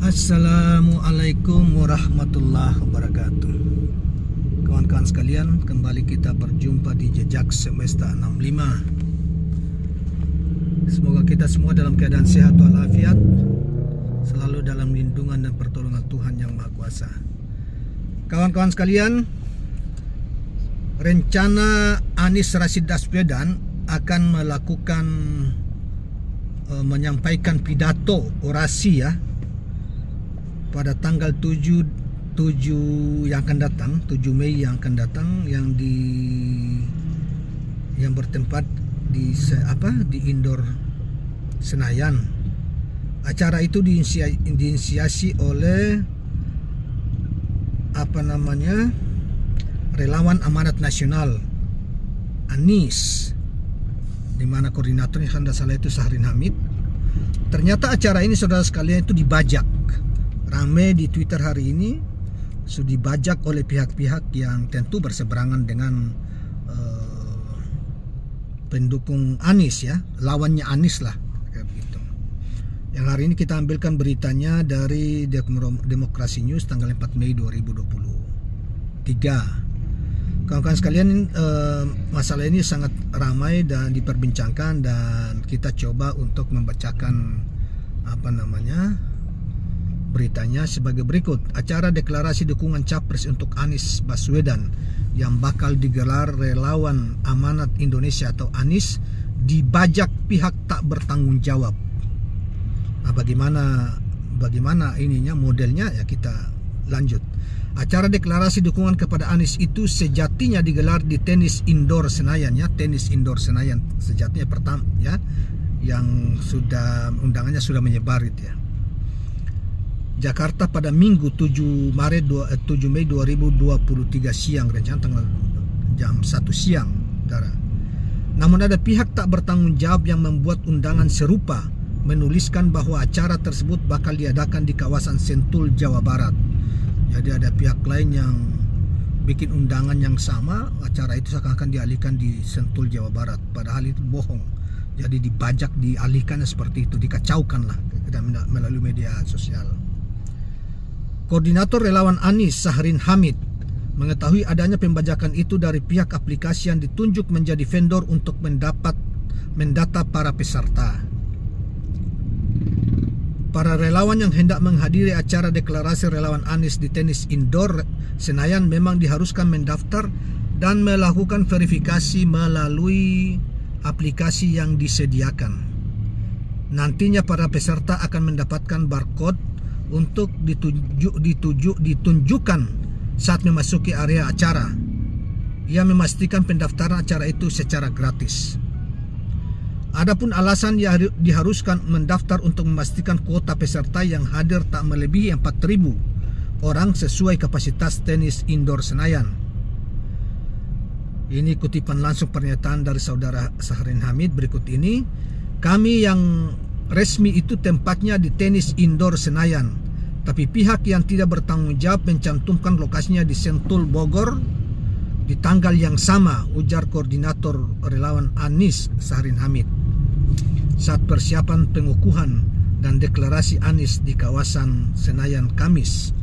Assalamualaikum warahmatullahi wabarakatuh. Kawan-kawan sekalian, kembali kita berjumpa di Jejak Semesta 65. Semoga kita semua dalam keadaan sehat walafiat, selalu dalam lindungan dan pertolongan Tuhan Yang Maha Kuasa. Kawan-kawan sekalian, rencana Anies Rashid Baswedan akan melakukan menyampaikan pidato orasi pada tanggal 7 yang akan datang, 7 Mei yang akan datang, yang bertempat di indoor Senayan. Acara itu diinisiasi oleh relawan Amanat Nasional Anies, di mana koordinatornya kalau tidak salah itu Syahrin Hamid. Ternyata acara ini, saudara sekalian, itu dibajak. Rame di Twitter hari ini, sudah dibajak oleh pihak-pihak yang tentu berseberangan dengan pendukung Anies, lawannya Anies lah, kayak begitu. Yang hari ini kita ambilkan beritanya dari Demokrasi News tanggal 4 Mei 2023. Kawan-kawan sekalian, masalah ini sangat ramai dan diperbincangkan, dan kita coba untuk membacakan beritanya sebagai berikut. Acara deklarasi dukungan capres untuk Anies Baswedan yang bakal digelar relawan Amanat Indonesia atau Anies dibajak pihak tak bertanggung jawab. Bagaimana ininya modelnya, kita lanjut. Acara deklarasi dukungan kepada Anies itu sejatinya digelar di tenis indoor Senayan, tenis indoor Senayan sejatinya pertama, yang sudah undangannya sudah menyebar itu, Jakarta pada Minggu 7 Mei 2023 siang, rencana tanggal jam 1 siang, saudara. Namun ada pihak tak bertanggung jawab yang membuat undangan serupa, menuliskan bahwa acara tersebut bakal diadakan di kawasan Sentul, Jawa Barat. Jadi ada pihak lain yang bikin undangan yang sama, acara itu seakan-akan dialihkan di Sentul, Jawa Barat. Padahal itu bohong. Jadi dibajak, dialihkan seperti itu, dikacaukan lah melalui media sosial. Koordinator relawan Anies, Syahrin Hamid, mengetahui adanya pembajakan itu dari pihak aplikasi yang ditunjuk menjadi vendor untuk mendata para peserta. Para relawan yang hendak menghadiri acara deklarasi relawan Anies di tenis indoor Senayan memang diharuskan mendaftar dan melakukan verifikasi melalui aplikasi yang disediakan. Nantinya para peserta akan mendapatkan barcode untuk ditunjukkan saat memasuki area acara. Ia memastikan pendaftaran acara itu secara gratis. Adapun alasan diharuskan mendaftar untuk memastikan kuota peserta yang hadir tak melebihi 4.000 orang sesuai kapasitas tenis indoor Senayan. Ini kutipan langsung pernyataan dari saudara Syahrin Hamid berikut ini. Kami yang resmi itu tempatnya di tenis indoor Senayan, tapi pihak yang tidak bertanggung jawab mencantumkan lokasinya di Sentul, Bogor di tanggal yang sama, ujar koordinator relawan Anies, Syahrin Hamid, saat persiapan pengukuhan dan deklarasi Anies di kawasan Senayan Kamis.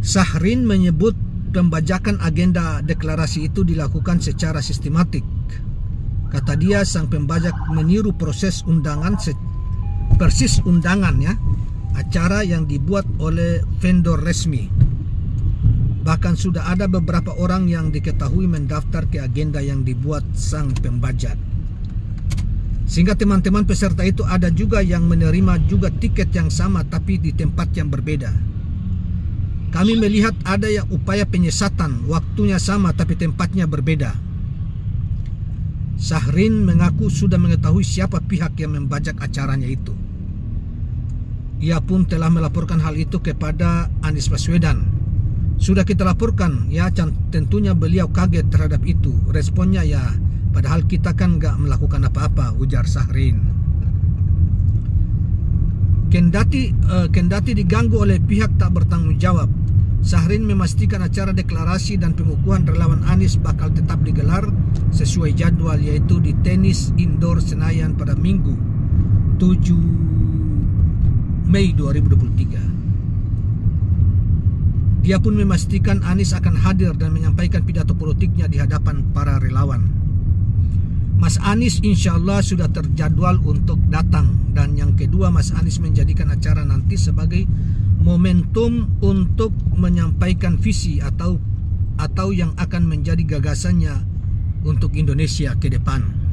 Syahrin menyebut pembajakan agenda deklarasi itu dilakukan secara sistematik. Kata dia, sang pembajak meniru proses undangan persis undangan acara yang dibuat oleh vendor resmi. Bahkan sudah ada beberapa orang yang diketahui mendaftar ke agenda yang dibuat sang pembajak. Sehingga teman-teman peserta itu ada juga yang menerima juga tiket yang sama tapi di tempat yang berbeda. Kami melihat ada yang upaya penyesatan, waktunya sama tapi tempatnya berbeda. Syahrin mengaku sudah mengetahui siapa pihak yang membajak acaranya itu. Ia pun telah melaporkan hal itu kepada Anies Baswedan. Sudah kita laporkan, tentunya beliau kaget terhadap itu. Responnya padahal kita kan nggak melakukan apa-apa, ujar Syahrin. Kendati diganggu oleh pihak tak bertanggung jawab, Syahrin memastikan acara deklarasi dan pengukuhan relawan Anies bakal tetap digelar sesuai jadwal, yaitu di tenis indoor Senayan pada Minggu 7 Mei 2023. Dia pun memastikan Anies akan hadir dan menyampaikan pidato politiknya di hadapan para relawan. Mas Anies insya Allah sudah terjadwal untuk datang. Dan yang kedua, Mas Anies menjadikan acara nanti sebagai momentum untuk menyampaikan visi atau yang akan menjadi gagasannya untuk Indonesia ke depan.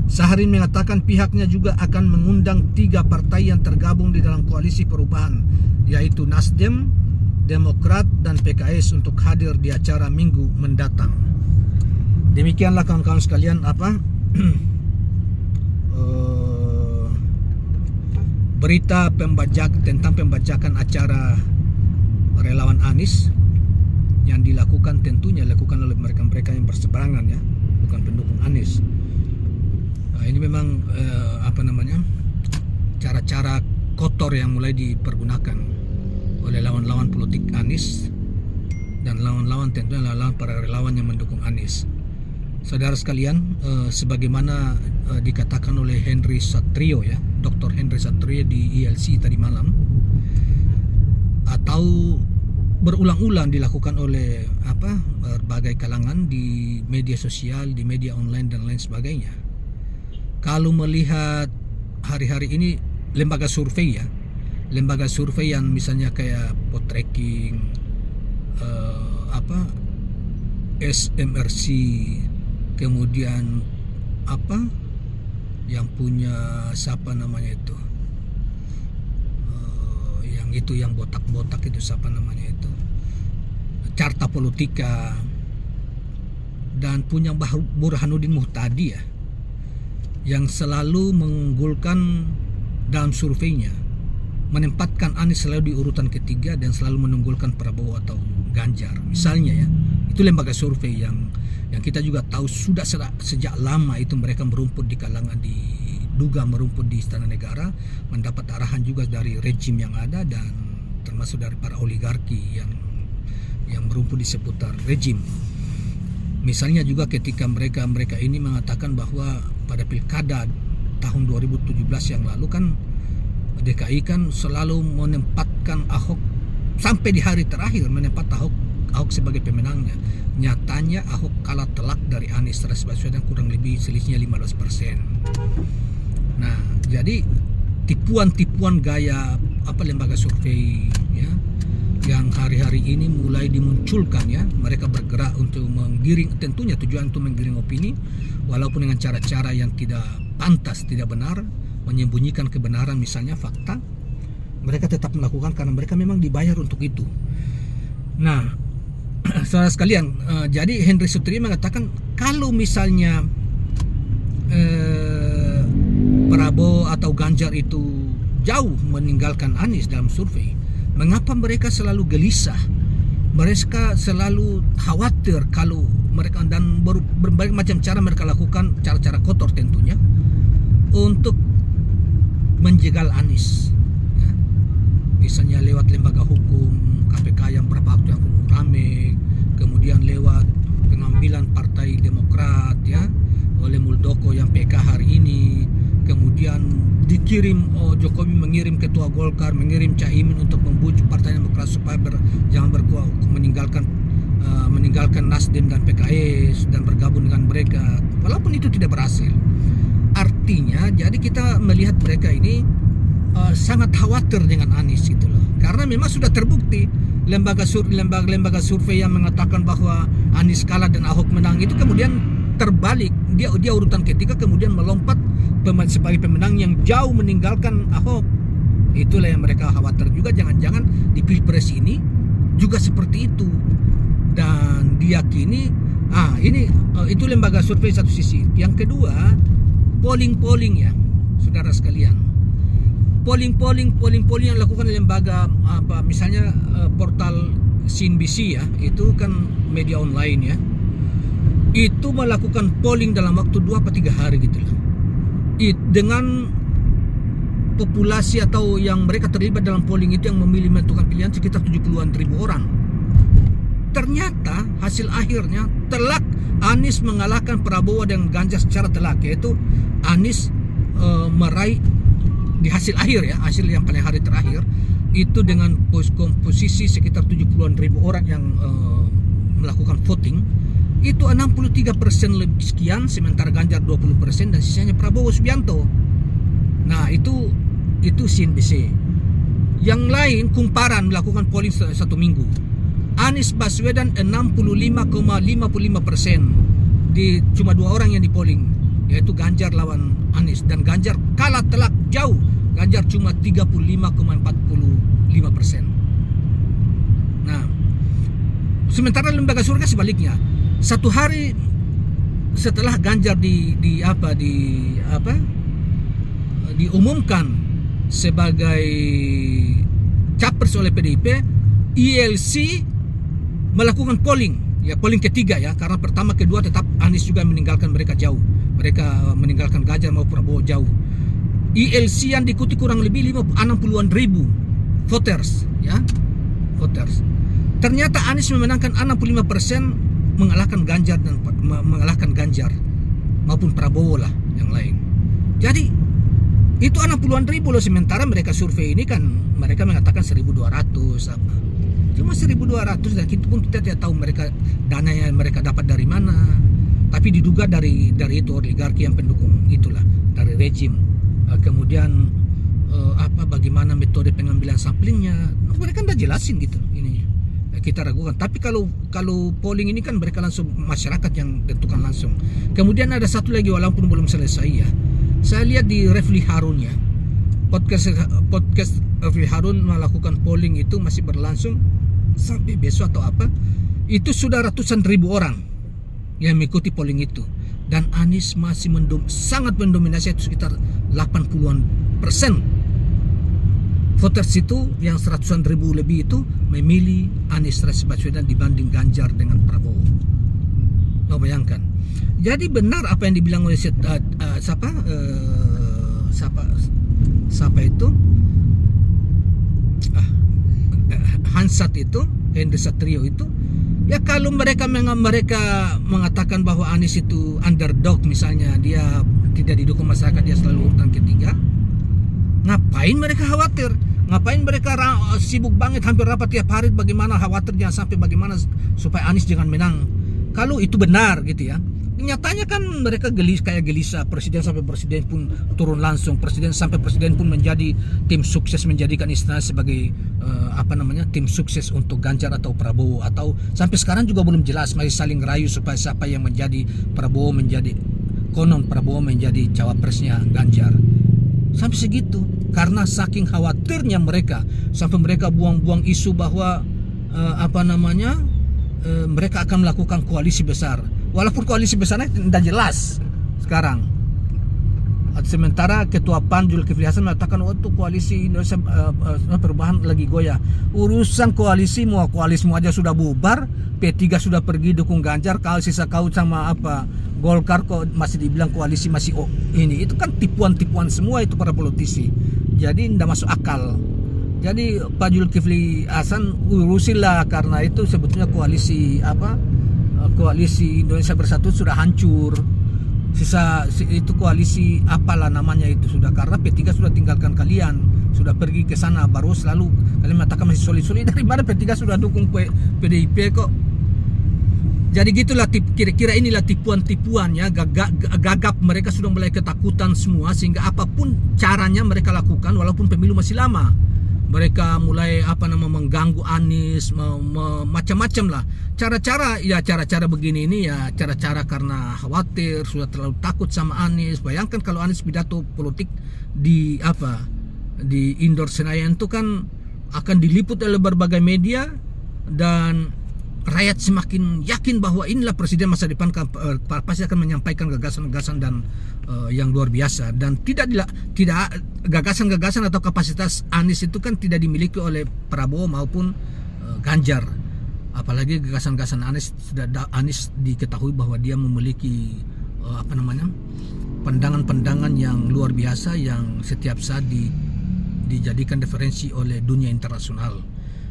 Saharin mengatakan pihaknya juga akan mengundang 3 partai yang tergabung di dalam koalisi perubahan, yaitu Nasdem, Demokrat, dan PKS untuk hadir di acara minggu mendatang. Demikianlah kawan-kawan sekalian berita tentang pembajakan acara relawan Anies yang dilakukan oleh mereka-mereka yang berseberangan, ya, bukan pendukung Anies. Ini memang cara-cara kotor yang mulai dipergunakan oleh lawan-lawan politik Anies dan lawan-lawan tentunya lawan para relawan yang mendukung Anies. Saudara sekalian, sebagaimana dikatakan oleh Henry Satrio, ya, Dr. Henry Satrio di ILC tadi malam, atau berulang-ulang dilakukan oleh berbagai kalangan di media sosial, di media online dan lain sebagainya. Kalau melihat hari-hari ini lembaga survei yang misalnya kayak Poltreking, SMRC, kemudian yang punya siapa namanya itu, yang botak-botak itu siapa namanya itu, Carta Politika, dan punya Burhanuddin Muhtadi, ya, yang selalu mengunggulkan dalam surveinya, menempatkan Anies selalu di urutan ketiga dan selalu menunggulkan Prabowo atau Ganjar misalnya, ya. Itu lembaga survei yang kita juga tahu sudah sejak lama itu mereka merumput di kalangan, diduga merumput di Istana Negara, mendapat arahan juga dari rejim yang ada dan termasuk dari para oligarki yang merumput di seputar rejim. Misalnya juga ketika mereka ini mengatakan bahwa pada pilkada tahun 2017 yang lalu kan DKI kan selalu menempatkan Ahok sampai di hari terakhir, menempatkan Ahok sebagai pemenangnya. Nyatanya Ahok kalah telak dari Anies Baswedan, kurang lebih selisihnya 15%. Nah, jadi tipuan-tipuan gaya lembaga survei, ya, yang hari-hari ini mulai dimunculkan, ya. Mereka bergerak untuk menggiring, tentunya tujuan untuk menggiring opini, walaupun dengan cara-cara yang tidak pantas, tidak benar, menyembunyikan kebenaran, misalnya fakta. Mereka tetap melakukan karena mereka memang dibayar untuk itu. Nah, saudara sekalian, jadi Henry Satrio mengatakan kalau misalnya Prabowo atau Ganjar itu jauh meninggalkan Anies dalam survei, mengapa mereka selalu gelisah? Mereka selalu khawatir kalau mereka, dan berbagai macam cara mereka lakukan, cara-cara kotor tentunya, untuk menjegal Anies, ya. Misalnya lewat lembaga hukum, KPK yang beberapa waktu yang rame, kemudian lewat pengambilan Partai Demokrat, ya, oleh Muldoko yang PK hari ini, kemudian dikirim, Jokowi mengirim Ketua Golkar, mengirim Caimin untuk membujuk Partai Demokrat supaya jangan meninggalkan Nasdem dan PKS dan bergabung dengan mereka, walaupun itu tidak berhasil. Artinya, jadi kita melihat mereka ini sangat khawatir dengan Anies, gitu loh, karena memang sudah terbukti lembaga survei yang mengatakan bahwa Anies kalah dan Ahok menang itu kemudian terbalik, dia urutan ketiga kemudian melompat sebagai pemenang yang jauh meninggalkan Ahok. Itulah yang mereka khawatir juga, jangan-jangan di Pilpres ini juga seperti itu. Dan diyakini itu lembaga survei satu sisi. Yang kedua, polling, ya, saudara sekalian. Polling yang dilakukan lembaga misalnya portal CNBC, ya, itu kan media online, ya. Itu melakukan polling dalam waktu 2-3 hari gitu loh. Dengan populasi atau yang mereka terlibat dalam polling itu yang memilih menentukan pilihan sekitar 70-an ribu orang. Ternyata hasil akhirnya telak Anies mengalahkan Prabowo dan Ganjar secara telak, yaitu Anies meraih di hasil akhir ya, hasil yang paling hari terakhir itu dengan komposisi sekitar 70-an ribu orang yang melakukan voting, itu 63% lebih sekian, sementara Ganjar 20% dan sisanya Prabowo Subianto. Nah itu CNBC. Yang lain kumparan melakukan polling satu minggu. Anies Baswedan 65,55%. Di cuma 2 orang yang dipolling, yaitu Ganjar lawan Anies, dan Ganjar kalah telak jauh. Ganjar cuma 35,45%. Nah, sementara lembaga survei sebaliknya. Satu hari setelah Ganjar diumumkan sebagai capres oleh PDIP, ILC melakukan polling, ya polling ketiga ya, karena pertama kedua tetap Anies juga meninggalkan mereka jauh. Mereka meninggalkan Ganjar maupun Prabowo jauh. ILC yang diikuti kurang lebih 60-an ribu voters ya, voters. Ternyata Anies memenangkan 65%, mengalahkan Ganjar maupun Prabowo lah yang lain. Jadi itu 60-an ribu loh, sementara mereka survei ini kan mereka mengatakan 1.200 apa. Cuma 1.200, dan itu pun kita tidak tahu mereka dana yang mereka dapat dari mana. Tapi diduga dari itu oligarki yang pendukung itulah, dari rejim. Kemudian bagaimana metode pengambilan samplingnya, mereka udah jelasin gitu ininya. Kita ragukan. Tapi kalau polling ini kan mereka langsung, masyarakat yang tentukan langsung. Kemudian ada satu lagi walaupun belum selesai ya. Saya lihat di Refli Harun ya, podcast Refli Harun melakukan polling itu masih berlangsung sampai besok atau apa. Itu sudah ratusan ribu orang yang mengikuti polling itu, dan Anies masih sangat mendominasi, itu sekitar 80-an persen. Voters itu yang 100-an ribu lebih itu memilih Anies Baswedan dibanding Ganjar dengan Prabowo. Lo bayangkan. Jadi benar apa yang dibilang oleh siapa itu Hansat itu, Henry Satrio itu, ya kalau mereka mengatakan bahwa Anies itu underdog, misalnya dia tidak didukung masyarakat, dia selalu urutan ketiga, ngapain mereka khawatir? Ngapain mereka sibuk banget hampir rapat tiap hari bagaimana khawatirnya sampai bagaimana supaya Anies jangan menang? Kalau itu benar gitu ya. Nyatanya kan mereka gelisah, presiden sampai presiden pun turun langsung, presiden pun menjadi tim sukses, menjadikan istana sebagai tim sukses untuk Ganjar atau Prabowo, atau sampai sekarang juga belum jelas, masih saling rayu supaya siapa yang menjadi Prabowo menjadi cawapresnya Ganjar. Sampai segitu, karena saking khawatirnya mereka, sampai mereka buang-buang isu bahwa mereka akan melakukan koalisi besar. Walaupun koalisi besarnya tidak jelas sekarang. Sementara Ketua PAN Zulkifli Hasan mengatakan itu koalisi Indonesia Perubahan lagi goyah. Urusan koalisi, mau aja sudah bubar, P3 sudah pergi dukung Ganjar, kalau sisa kau sama Golkar kok masih dibilang koalisi masih ini. Itu kan tipuan-tipuan semua itu para politisi. Jadi tidak masuk akal. Jadi Pak Zulkifli Hasan urusilah, karena itu sebetulnya koalisi koalisi Indonesia Bersatu sudah hancur. Sisa itu koalisi apalah namanya itu sudah, karena P3 sudah tinggalkan kalian, sudah pergi ke sana, baru selalu kalian mengatakan masih solid. Dari mana P3 sudah dukung PDIP kok? Jadi gitulah, kira-kira inilah tipuan-tipuan ya, gagap mereka sudah mulai ketakutan semua, sehingga apapun caranya mereka lakukan walaupun pemilu masih lama. Mereka mulai mengganggu Anies, macam-macam lah. Cara-cara begini ini ya cara-cara karena khawatir, sudah terlalu takut sama Anies. Bayangkan kalau Anies pidato politik di indoor Senayan itu kan akan diliput oleh berbagai media, dan rakyat semakin yakin bahwa inilah presiden masa depan, pasti akan menyampaikan gagasan-gagasan dan yang luar biasa. Dan tidak gagasan-gagasan atau kapasitas Anies itu kan tidak dimiliki oleh Prabowo maupun Ganjar. Apalagi gagasan-gagasan Anies diketahui bahwa dia memiliki pandangan-pandangan yang luar biasa, yang setiap saat dijadikan referensi oleh dunia internasional,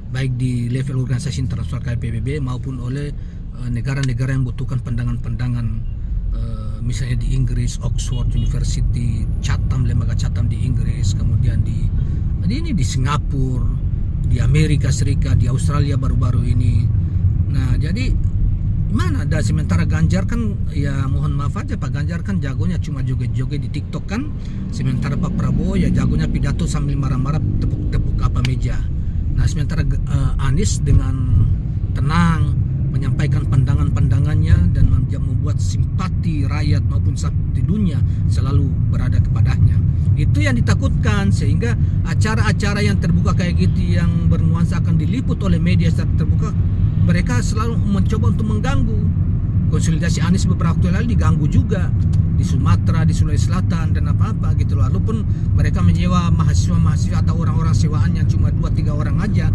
baik di level organisasi internasional kayak PBB maupun oleh negara-negara yang membutuhkan pandangan-pandangan misalnya di Inggris, Oxford University, Chatham, lembaga Chatham di Inggris, kemudian di Singapura, di Amerika Serikat, di Australia baru-baru ini. Nah, jadi mana ada, sementara Ganjar kan, ya mohon maaf aja, Pak Ganjar kan jagonya cuma joget-joget di TikTok kan, sementara Pak Prabowo ya jagonya pidato sambil marah-marah tepuk-tepuk apa meja. Nah, sementara Anies dengan tenang menyampaikan pandangan-pandangannya dan membuat simpati rakyat maupun simpati dunia selalu berada kepadanya. Itu yang ditakutkan, sehingga acara-acara yang terbuka kayak gitu yang bernuansa akan diliput oleh media secara terbuka, mereka selalu mencoba untuk mengganggu. Konsolidasi Anies beberapa waktu lalu diganggu juga di Sumatera, di Sulawesi Selatan dan apa-apa gitu loh. Walaupun mereka menyewa mahasiswa-mahasiswa atau orang-orang sewaan yang cuma 2-3 orang aja,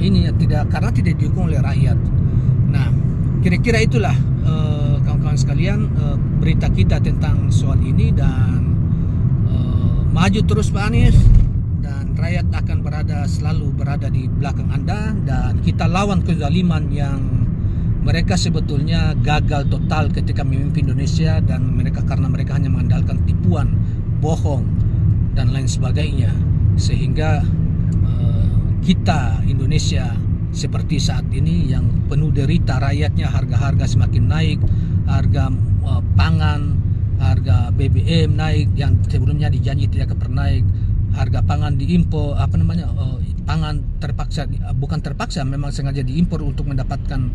ini tidak, karena tidak didukung oleh rakyat. Nah, kira-kira itulah kawan-kawan sekalian, berita kita tentang soal ini. Dan maju terus Pak Anies, dan rakyat akan selalu berada di belakang Anda, dan kita lawan kezaliman yang mereka sebetulnya gagal total ketika memimpin Indonesia, dan karena mereka hanya mengandalkan tipuan, bohong dan lain sebagainya, sehingga kita Indonesia seperti saat ini yang penuh derita rakyatnya, harga-harga semakin naik, harga pangan, harga BBM naik yang sebelumnya dijanji tidak pernah naik, harga pangan diimpor, pangan terpaksa, bukan terpaksa, memang sengaja diimpor untuk mendapatkan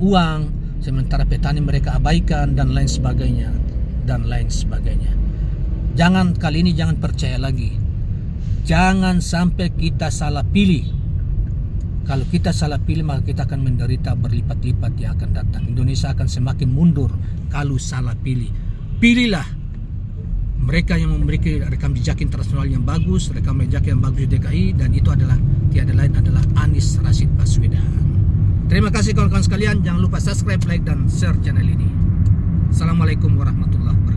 uang, sementara petani mereka abaikan dan lain sebagainya. Kali ini jangan percaya lagi. Jangan sampai kita salah pilih. Kalau kita salah pilih, maka kita akan menderita berlipat-lipat yang akan datang. Indonesia akan semakin mundur kalau salah pilih. Pilihlah mereka yang memiliki rekam jejak internasional yang bagus, rekam jejak yang bagus di DKI, dan itu adalah tiada lain adalah Anies Rashid Baswedan. Terima kasih kawan-kawan sekalian. Jangan lupa subscribe, like, dan share channel ini. Assalamualaikum warahmatullahi wabarakatuh.